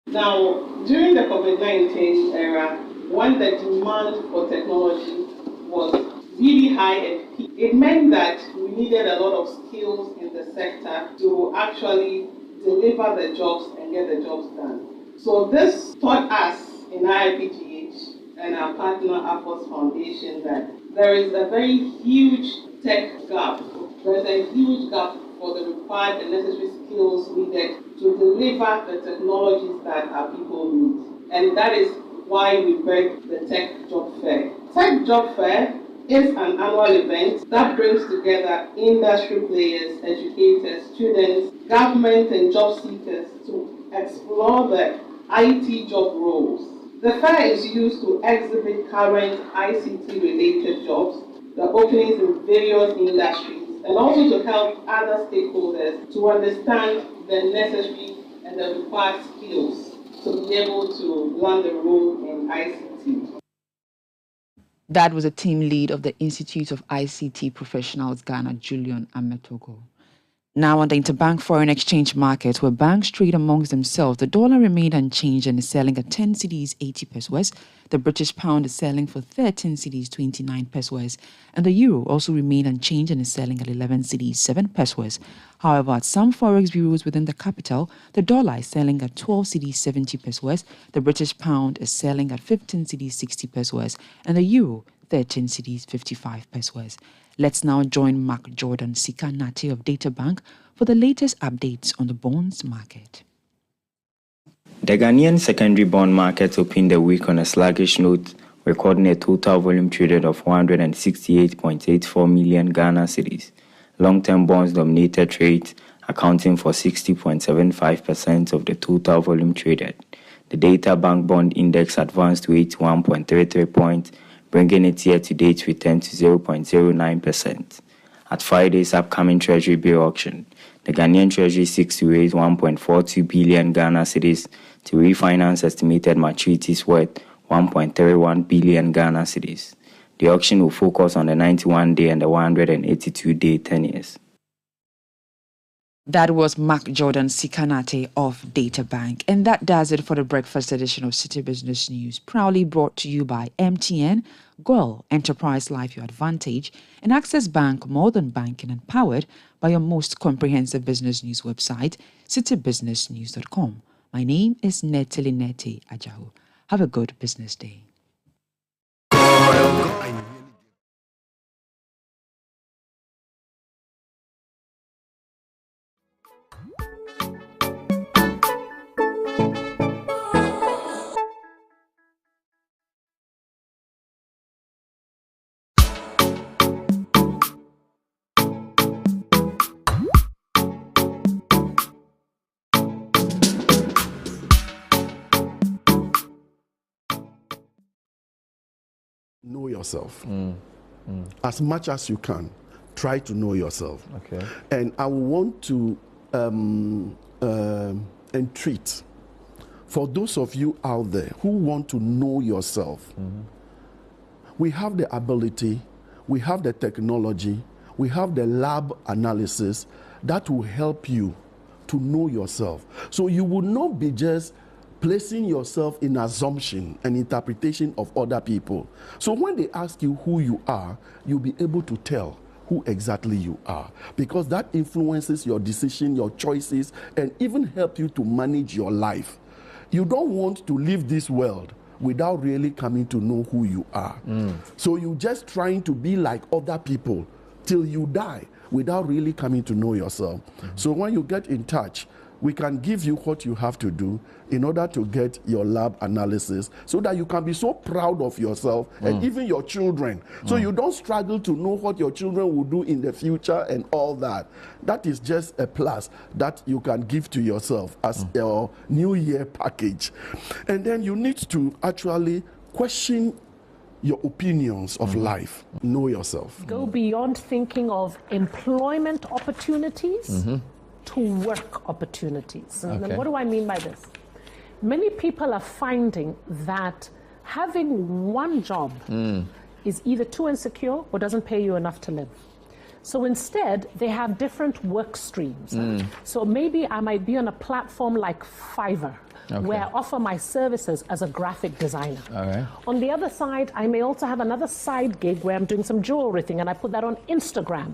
[SPEAKER 14] Now, during the COVID-19 era, when the demand for technology was really high and peak, it meant that we needed a lot of skills in the sector to actually deliver the jobs and get the jobs done. So this taught us in IIPGH and our partner AFOS Foundation that there is a very huge tech gap. There is a huge gap for the required and necessary skills needed to deliver the technologies that our people need. And that is why we birthed the Tech Job Fair. Tech Job Fair is an annual event that brings together industry players, educators, students, government and job seekers to explore the IT job roles. The fair is used to exhibit current ICT-related jobs, the openings in various industries, and also to help other stakeholders to understand the necessary and the required skills to be able to land a role in ICT.
[SPEAKER 9] That was a team lead of the Institute of ICT Professionals Ghana, Julian Ametogo. Now on the interbank foreign exchange market, where banks trade amongst themselves, the dollar remained unchanged and is selling at 10 cedis 80 pesos. The British pound is selling for 13 cedis 29 pesos, and the euro also remained unchanged and is selling at 11 cedis 7 pesos. However, at some forex bureaus within the capital, the dollar is selling at 12 cedis 70 pesos, the British pound is selling at 15 cedis 60 pesos, and the euro 13 cedis 55 pesos. Let's now join Mark Jordan Sika Nate of DataBank for the latest updates on the bonds market.
[SPEAKER 15] The Ghanaian secondary bond market opened the week on a sluggish note, recording a total volume traded of 168.84 million Ghana cedis. Long-term bonds dominated trades, accounting for 60.75% of the total volume traded. The DataBank bond index advanced to 81.33 points, bringing its year-to-date return to 0.09%. At Friday's upcoming Treasury bill auction, the Ghanaian Treasury seeks to raise 1.42 billion Ghana cedis to refinance estimated maturities worth 1.31 billion Ghana cedis. The auction will focus on the 91-day and the 182-day tenures.
[SPEAKER 9] That was Mark Jordan Sikanate of DataBank. And that does it for the breakfast edition of Citi Business News, proudly brought to you by MTN, Goal, Enterprise Life Your Advantage, and Access Bank, more than banking, and powered by your most comprehensive business news website, citibusinessnews.com. My name is Neteli Nete Ajahu. Have a good business day.
[SPEAKER 6] yourself. As much as you can, try to know yourself.
[SPEAKER 1] Okay.
[SPEAKER 6] And I want to entreat for those of you out there who want to know yourself. We have the ability, we have the technology, we have the lab analysis that will help you to know yourself. So you will not be just placing yourself in assumption and interpretation of other people. So when they ask you who you are, you'll be able to tell who exactly you are, because that influences your decision, your choices, and even help you to manage your life. You don't want to leave this world without really coming to know who you are. So you're just trying to be like other people till you die without really coming to know yourself. So when you get in touch, we can give you what you have to do in order to get your lab analysis so that you can be so proud of yourself and even your children. So you don't struggle to know what your children will do in the future and all that. That is just a plus that you can give to yourself as your New Year package. And then you need to actually question your opinions of life. Know yourself.
[SPEAKER 8] Go beyond thinking of employment opportunities to work opportunities. And then what do I mean by this? Many people are finding that having one job is either too insecure or doesn't pay you enough to live. So instead, they have different work streams. So maybe I might be on a platform like Fiverr, where I offer my services as a graphic designer. On the other side, I may also have another side gig where I'm doing some jewelry thing and I put that on Instagram.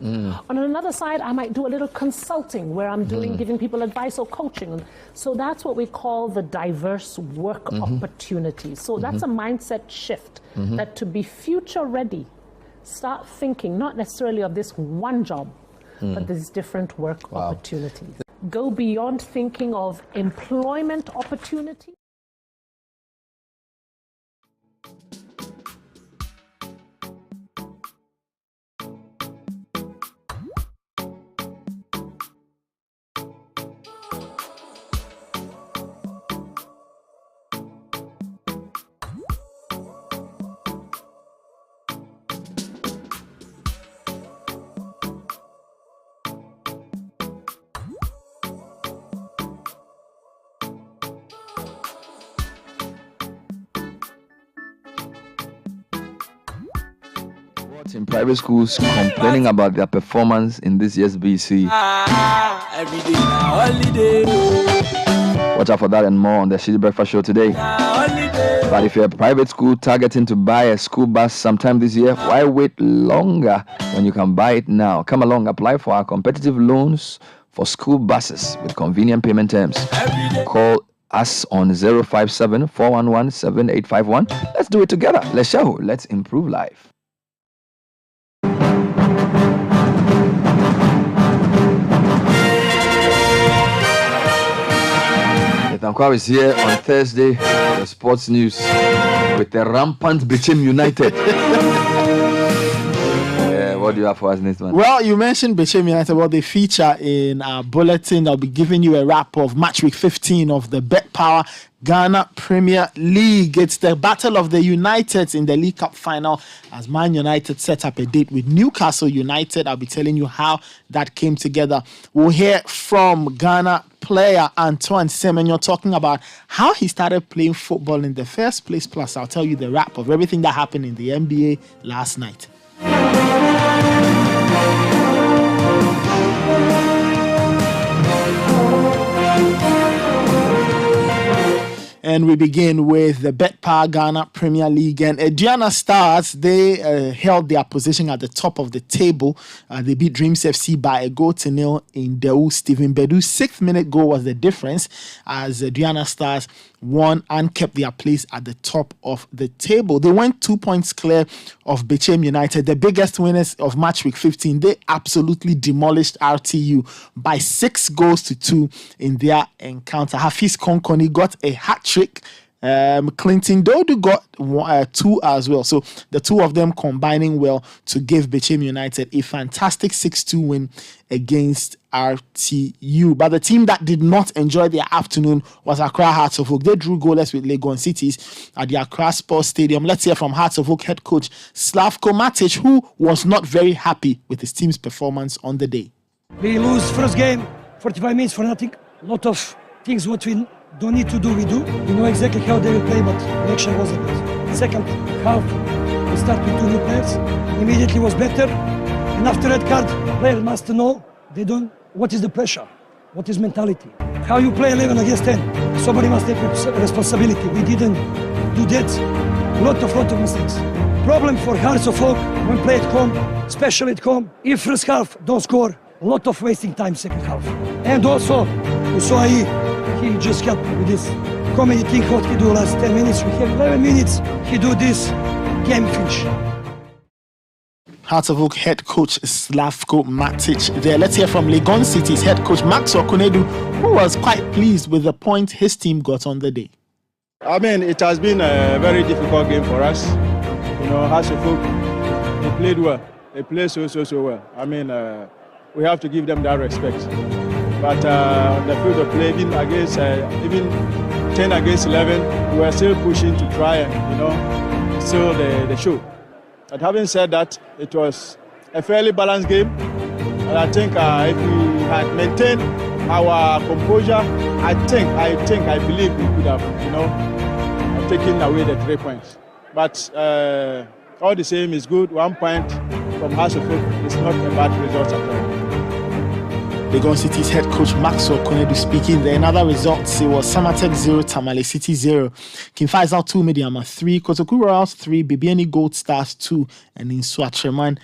[SPEAKER 8] On another side, I might do a little consulting where I'm doing giving people advice or coaching. So that's what we call the diverse work opportunities. So that's a mindset shift, that to be future ready, start thinking not necessarily of this one job, but these different work opportunities. Go beyond thinking of employment opportunities.
[SPEAKER 1] In private schools complaining about their performance in this year's BC.
[SPEAKER 5] Every day now holiday.
[SPEAKER 1] Watch out for that and more on the Citi Breakfast Show today. But if you're a private school targeting to buy a school bus sometime this year, why wait longer when you can buy it now? Come along, apply for our competitive loans for school buses with convenient payment terms. Call us on 057-411-7851. Let's do it together. Let's show. Let's improve life. Tankwa is here on Thursday, the sports news with the rampant Bechem United. What do you have for us next one?
[SPEAKER 16] Well, you mentioned Bechem United. Well, they feature in our bulletin. I'll be giving you a wrap of match week 15 of the Bet Power Ghana Premier League. It's the battle of the Uniteds in the League Cup final as Man United set up a date with Newcastle United. I'll be telling you how that came together. We'll hear from Ghana player Antoine Semenyo talking about how he started playing football in the first place. Plus, I'll tell you the wrap of everything that happened in the NBA last night. And we begin with the Bet Power Ghana Premier League. And Aduana Stars, they held their position at the top of the table. They beat Dreams FC by 1-0 in Daou. Stephen Bedu's 6th minute goal was the difference as Aduana Stars won and kept their place at the top of the table. They went 2 points clear of Bechem United, the biggest winners of match week 15. They absolutely demolished RTU by 6-2 in their encounter. Hafiz Konkoni got a hat-trick Clinton Dodu got 2 as well. So the two of them combining well to give Bechem United a fantastic 6-2 win against RTU. But the team that did not enjoy their afternoon was Accra Hearts of Oak. They drew goalless with Legon Cities at the Accra Sports Stadium. Let's hear from Hearts of Oak head coach Slavko Matic, who was not very happy with his team's performance on the day.
[SPEAKER 17] We lose first game, 45 minutes for nothing. A lot of things what we don't need to do, we do. We know exactly how they will play, but the action wasn't good. Second half, we start with 2 new players. Immediately was better. And after red card, players must know they don't. What is the pressure? What is mentality? How you play 11 against 10? Somebody must take responsibility. We didn't do that. Lot of mistakes. Problem for Hearts of Oak when play at home, especially at home. If first half don't score, a lot of wasting time second half. And also, you saw he just helped with this comedy thing what he do last 10 minutes. We have 11 minutes. He do this game finish.
[SPEAKER 16] Hearts of Oak head coach Slavko Matic there. Let's hear from Legon City's head coach Max Okunedu, who was quite pleased with the point his team got on the day.
[SPEAKER 18] I mean, it has been a very difficult game for us. You know, Hearts of Oak, they played well. They played so well. I mean, we have to give them that respect. But on the field of play, even against even 10 against 11, we were still pushing to try and, seal the show. But having said that, it was a fairly balanced game. And I think if we had maintained our composure, I believe we could have, taken away the 3 points. But all the same is good. 1 point from Hearts of Oak is not a bad result at all.
[SPEAKER 16] Legon City's head coach Maxwell Konedu speaking. The another results, it was Samatek 0, Tamale City 0, King Faisal 2, Mediama 3, Kotoku Royals 3, Bibiani Gold Stars 2, and in Swatreman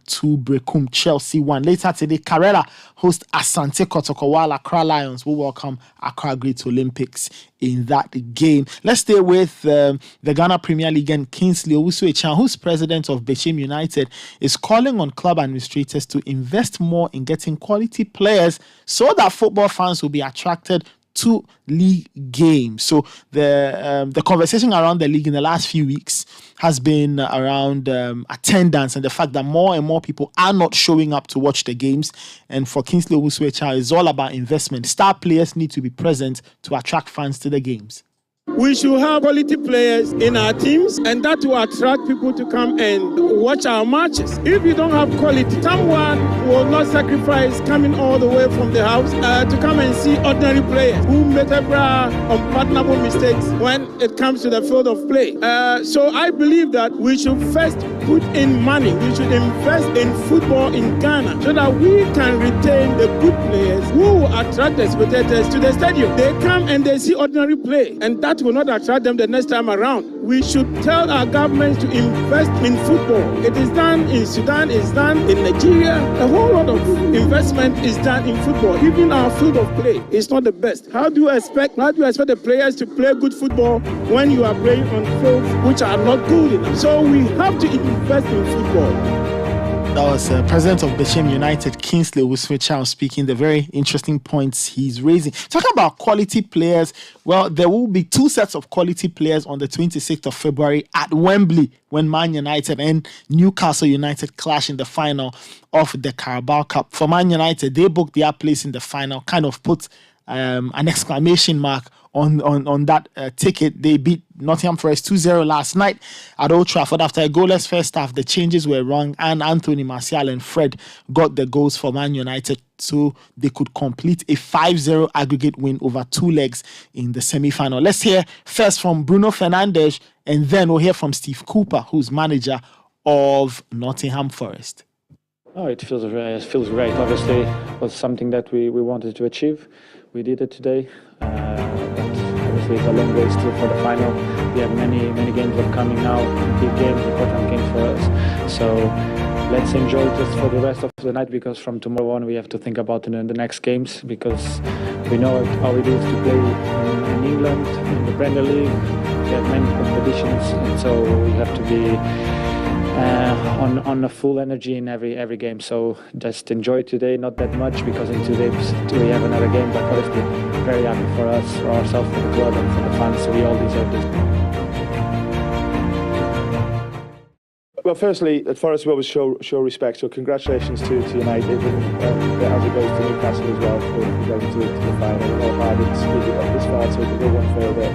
[SPEAKER 16] 2, Brekum Chelsea 1. Later today, Karela host Asante Kotoko, while Accra Lions will welcome Accra Great Olympics in that game. Let's stay with the Ghana Premier League, and Kingsley Owusu-Echan, who's president of Bechem United, is calling on club administrators to invest more in getting quality players so that football fans will be attracted to league games. So the conversation around the league in the last few weeks has been around attendance and the fact that more and more people are not showing up to watch the games. And for Kingsley Owusu-Echan, it's all about investment. Star players need to be present to attract fans to the games.
[SPEAKER 19] We should have quality players in our teams, and that will attract people to come and watch our matches. If you don't have quality, someone will not sacrifice coming all the way from the house to come and see ordinary players who make several unpardonable mistakes when it comes to the field of play. So I believe that we should first put in money. We should invest in football in Ghana so that we can retain the good players who will attract the spectators to the stadium. They come and they see ordinary play, and that will not attract them the next time around. We should tell our government to invest in football. It is done in Sudan, it's done in Nigeria. A whole lot of investment is done in football. Even our field of play is not the best. How do you expect the players to play good football when you are playing on fields which are not good enough? So we have to invest in football.
[SPEAKER 16] That was President of Bechem United, Kingsley Owusu-Echan, speaking. The very interesting points he's raising. Talking about quality players, well, there will be 2 sets of quality players on the 26th of February at Wembley when Man United and Newcastle United clash in the final of the Carabao Cup. For Man United, they booked their place in the final, kind of put an exclamation mark on that ticket. They beat Nottingham Forest 2-0 last night at Old Trafford after a goalless first half. The changes were wrong, and Anthony Martial and Fred got the goals for Man United so they could complete a 5-0 aggregate win over 2 legs in the semi-final. Let's hear first from Bruno Fernandes, and then we'll hear from Steve Cooper, who's manager of Nottingham Forest.
[SPEAKER 20] Oh, it feels great. Obviously, it was something that we wanted to achieve. We did it today, but obviously it's a long way still for the final. We have many games upcoming now, big games, important games for us. So let's enjoy just for the rest of the night, because from tomorrow on we have to think about the next games, because we know how it is to play in England, in the Premier League. We have many competitions, and so we have to be on a full energy in every game. So just enjoy today, not that much because in 2 days we have another game, but obviously very happy for us, for ourselves, for the club and for the fans. So we all deserve this.
[SPEAKER 18] Well, firstly, Forest will always show respect, so congratulations to United, and as it goes to Newcastle as well for going to the final. How hard it's to get this far, so to go one further,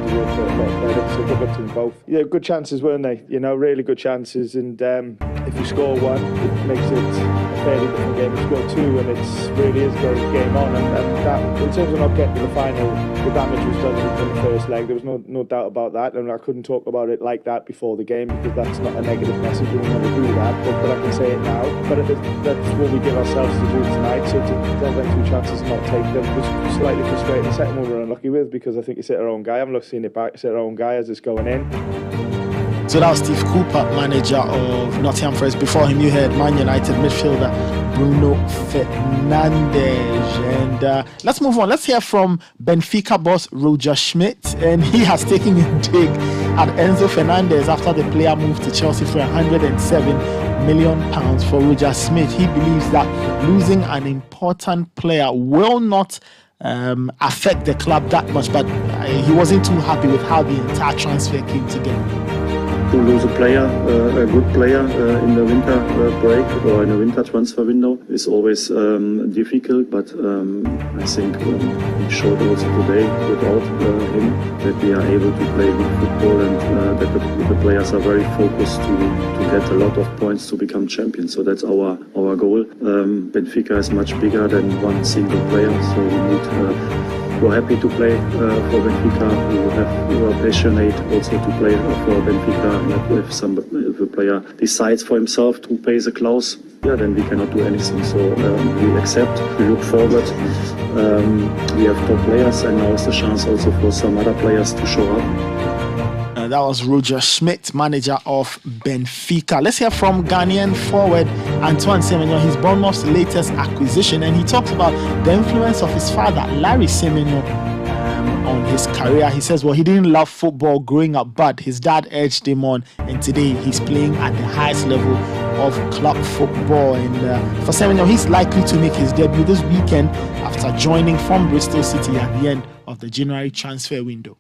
[SPEAKER 18] deserve a lot of credit. So good luck to them both. Yeah, good chances, weren't they? Really good chances, and if you score one, it makes it a fairly different game. You score two, and it really is game on. And that, in terms of not getting to the final, the damage was done in the first leg. There was no doubt about that, and I couldn't talk about it like that before the game because that's not a negative message. We will never do that, but I can say it now. But that's what we give ourselves to do tonight. So to have them 2 chances and not take them was slightly frustrating. The second one we were unlucky with because I think it's hit our own guy. I haven't seen it back. It's hit our own guy as it's going in.
[SPEAKER 16] So that was Steve Cooper, manager of Nottingham Forest. Before him, you heard Man United midfielder Bruno Fernandes. And let's move on. Let's hear from Benfica boss Roger Schmidt. And he has taken a dig at Enzo Fernandez after the player moved to Chelsea for £107 million. For Roger Schmidt, he believes that losing an important player will not affect the club that much, but he wasn't too happy with how the entire transfer came together.
[SPEAKER 21] To lose a player, a good player in the winter break or in a winter transfer window is always difficult, but I think we showed also today without him that we are able to play good football and that the players are very focused to get a lot of points to become champions. So that's our goal. Benfica is much bigger than one single player, so we need we're happy to play for Benfica. We are passionate also to play for Benfica. If a player decides for himself to pay the clause, then we cannot do anything. So we accept, we look forward. We have top players, and now is the chance also for some other players to show up.
[SPEAKER 16] That was Roger Schmidt, manager of Benfica. Let's hear from Ghanaian forward Antoine Semenyo. He's Bournemouth's latest acquisition, and he talks about the influence of his father, Larry Semenyo, on his career. He says, well, he didn't love football growing up, but his dad urged him on, and today he's playing at the highest level of club football. And for Semenyo, he's likely to make his debut this weekend after joining from Bristol City at the end of the January transfer window.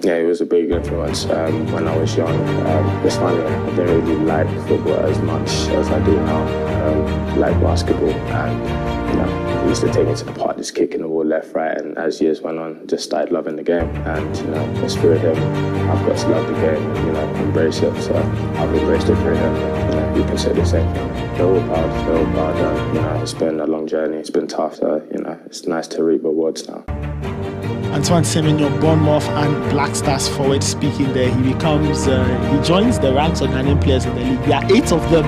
[SPEAKER 22] Yeah, it was a big influence when I was young. It's funny, I didn't really like football as much as I do now. Like basketball, and he used to take me to the park, just kicking the ball left, right, and as years went on, just started loving the game. And just through him, I've got to love the game and embrace it. So I've embraced it through him. You can say the same thing. They're all proud. It's been a long journey. It's been tough. So it's nice to reap rewards now.
[SPEAKER 16] Antoine Semenyo, Bournemouth and Black Stars forward speaking there. He joins the ranks of Ghanaian players in the league. There are 8 of them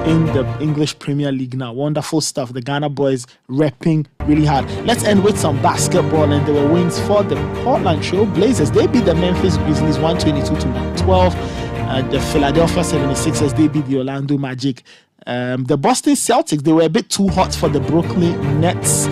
[SPEAKER 16] in the English Premier League now. Wonderful stuff. The Ghana boys repping really hard. Let's end with some basketball, and there were wins for the Portland Trail Blazers. They beat the Memphis Grizzlies 122-112. The Philadelphia 76ers, they beat the Orlando Magic. The Boston Celtics, they were a bit too hot for the Brooklyn Nets.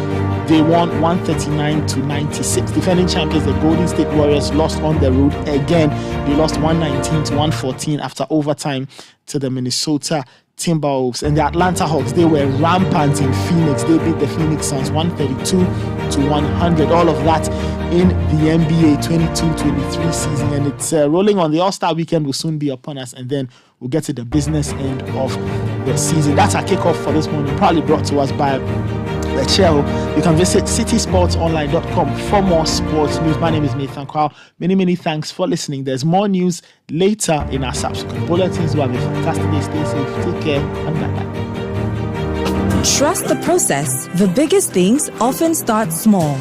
[SPEAKER 16] They won 139-96. Defending champions, the Golden State Warriors, lost on the road again. They lost 119-114 after overtime to the Minnesota Timberwolves. And the Atlanta Hawks, they were rampant in Phoenix. They beat the Phoenix Suns 132-100. All of that in the NBA 22-23 season. And it's rolling on. The All-Star weekend will soon be upon us. And then we'll get to the business end of the season. That's our kickoff for this morning. Probably brought to us by the Chair. You can visit citysportsonline.com for more sports news. My name is Nathan Kwao. Many thanks for listening. There's more news later in our subsequent bulletins. You have a fantastic day. Stay safe. Take care. And bye-bye.
[SPEAKER 23] Trust the process. The biggest things often start small.